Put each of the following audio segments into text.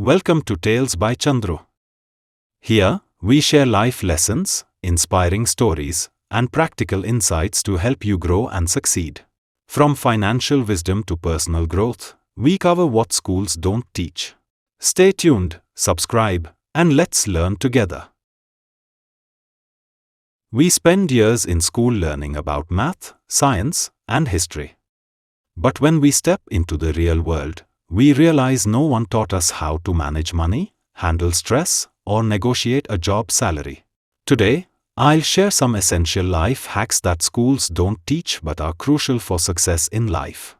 Welcome to Tales by Chandru. Here, we share life lessons, inspiring stories, and practical insights to help you grow and succeed. From financial wisdom to personal growth, we cover what schools don't teach. Stay tuned, subscribe, and let's learn together. We spend years in school learning about math, science, and history. But when we step into the real world, we realize no one taught us how to manage money, handle stress, or negotiate a job salary. Today, I'll share some essential life hacks that schools don't teach but are crucial for success in life.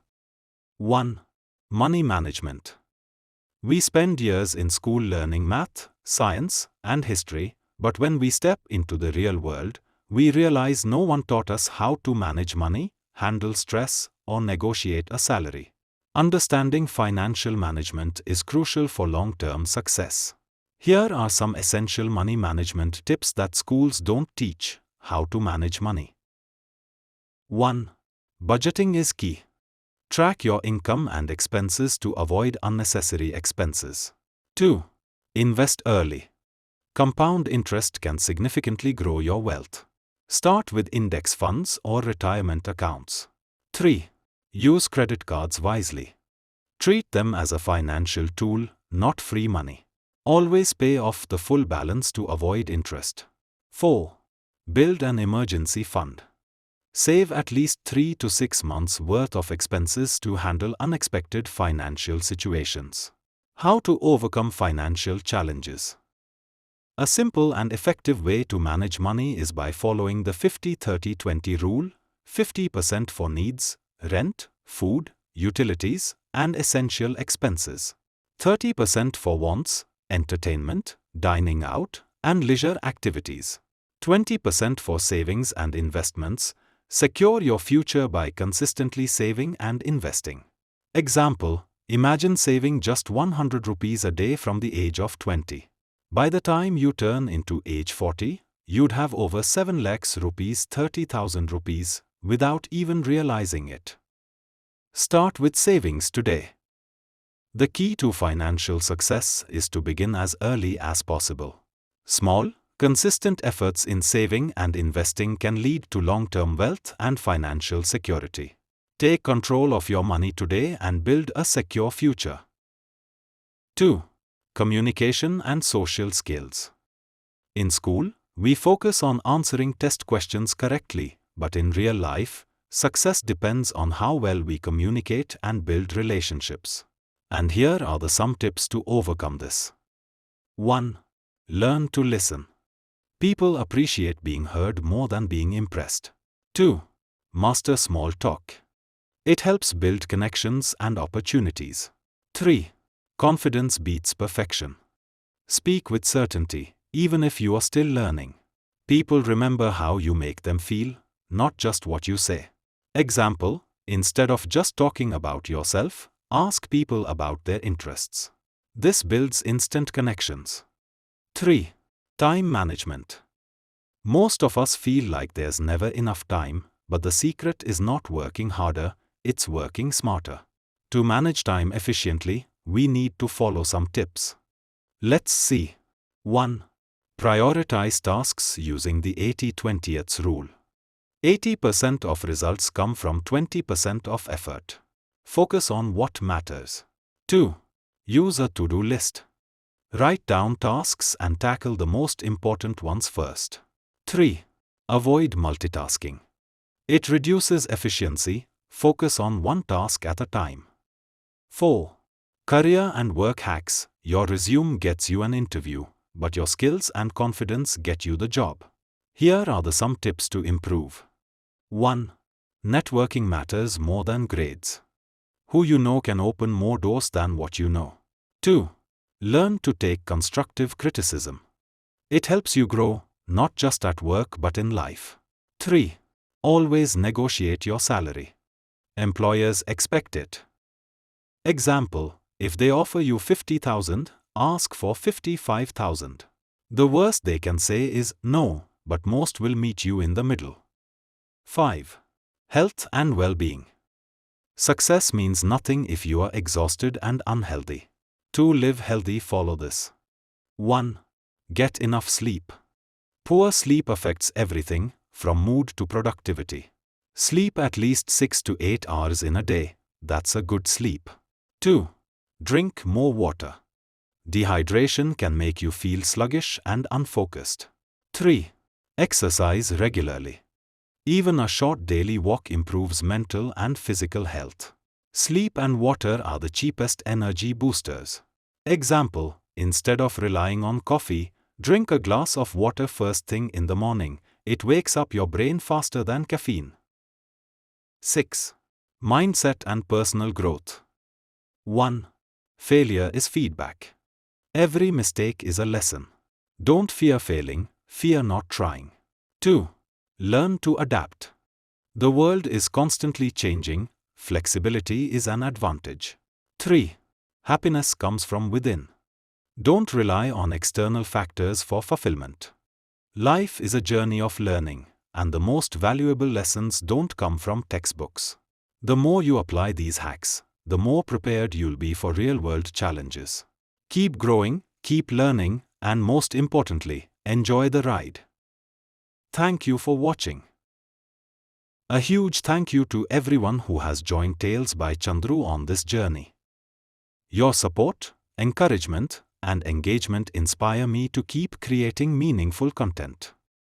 1. Money management. We spend years in school learning math, science, and history, but when we step into the real world, we realize no one taught us how to manage money, handle stress, or negotiate a salary. Understanding financial management is crucial for long-term success. Here are some essential money management tips that schools don't teach: how to manage money. 1. Budgeting is key. Track your income and expenses to avoid unnecessary expenses. 2. Invest early. Compound interest can significantly grow your wealth. Start with index funds or retirement accounts. 3. Use credit cards wisely. Treat them as a financial tool, not free money. Always pay off the full balance to avoid interest. 4. Build an emergency fund. Save at least 3 to 6 months' worth of expenses to handle unexpected financial situations. How to overcome financial challenges. A simple and effective way to manage money is by following the 50-30-20 rule: 50% for needs, rent, food, utilities, and essential expenses. 30% for wants, entertainment, dining out, and leisure activities. 20% for savings and investments. Secure your future by consistently saving and investing. Example: imagine saving just 100 rupees a day from the age of 20. By the time you turn into age 40, you'd have over 7 lakhs rupees, 30,000 rupees, without even realizing it. Start with savings today. The key to financial success is to begin as early as possible. Small, consistent efforts in saving and investing can lead to long-term wealth and financial security. Take control of your money today and build a secure future. 2. Communication and social skills. In school, we focus on answering test questions correctly, but in real life, success depends on how well we communicate and build relationships. And here are some tips to overcome this. 1. Learn to listen. People appreciate being heard more than being impressed. 2. Master small talk. It helps build connections and opportunities. 3. Confidence beats perfection. Speak with certainty, even if you are still learning. People remember how you make them feel, not just what you say. Example: instead of just talking about yourself, ask people about their interests. This builds instant connections. 3. Time management. Most of us feel like there's never enough time, but the secret is not working harder, it's working smarter. To manage time efficiently, we need to follow some tips. Let's see. 1. Prioritize tasks using the 80-20 rule. 80% of results come from 20% of effort. Focus on what matters. 2. Use a to-do list. Write down tasks and tackle the most important ones first. 3. Avoid multitasking. It reduces efficiency. Focus on one task at a time. 4. Career and work hacks. Your resume gets you an interview, but your skills and confidence get you the job. Here are some tips to improve. 1. Networking matters more than grades. Who you know can open more doors than what you know. 2. Learn to take constructive criticism. It helps you grow, not just at work but in life. 3. Always negotiate your salary. Employers expect it. Example: if they offer you 50,000, ask for 55,000. The worst they can say is no, but most will meet you in the middle. 5. Health and well-being. Success means nothing if you are exhausted and unhealthy. To live healthy, follow this. 1. Get enough sleep. Poor sleep affects everything, from mood to productivity. Sleep at least 6 to 8 hours in a day. That's a good sleep. 2. Drink more water. Dehydration can make you feel sluggish and unfocused. 3. Exercise regularly. Even a short daily walk improves mental and physical health. Sleep and water are the cheapest energy boosters. Example, instead of relying on coffee, drink a glass of water first thing in the morning. It wakes up your brain faster than caffeine. 6. Mindset and personal growth. 1. Failure is feedback. Every mistake is a lesson. Don't fear failing, fear not trying. 2. Learn to adapt. The world is constantly changing, flexibility is an advantage. 3. Happiness comes from within. Don't rely on external factors for fulfillment. Life is a journey of learning, and the most valuable lessons don't come from textbooks. The more you apply these hacks, the more prepared you'll be for real-world challenges. Keep growing, keep learning, and most importantly, enjoy the ride. Thank you for watching. A huge thank you to everyone who has joined Tales by Chandru on this journey. Your support, encouragement, and engagement inspire me to keep creating meaningful content.